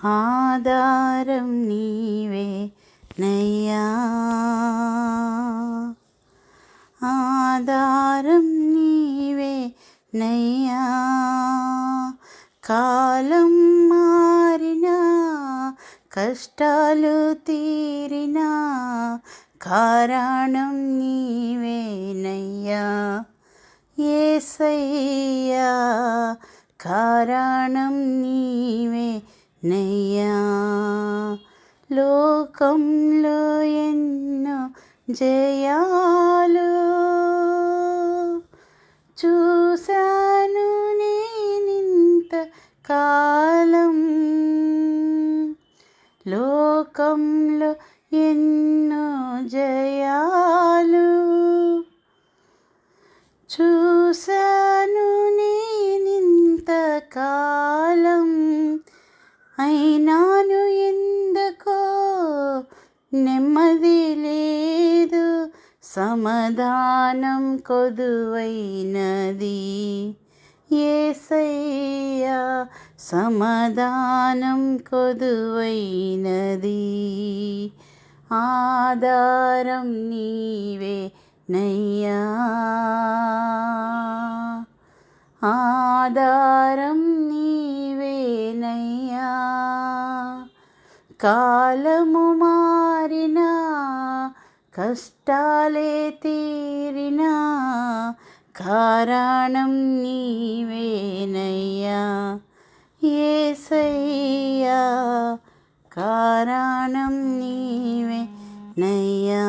ఆధారం నీవే నయ్యా, ఆధారం నీవే నయ్యా. కాలం మారినా, కష్టాలు తీరినా, కారణం నీవేనయ్యా యేసయ్యా, కారణం నీవేనయ్యా. లోకంలో ఎన్నో జయాలు చూశాను నేనింత కాలం, లోకంలో ఎన్నో జయాలు చూశాను నేనింత కాలం. అయినాను ఎందుకో నెమ్మది లేదు, సమాధానం కొదువైనది యేసయ్యా, సమాధానం కొదువైనది. ఆధారం నీవే నయ్యా, ఆధారం నీవేనయ్యా. కాలము మారినా, కష్టాలే తీరినా, కారణం నీవేనయ్యా యేసయ్యా, కారణం నీవేనయ్యా.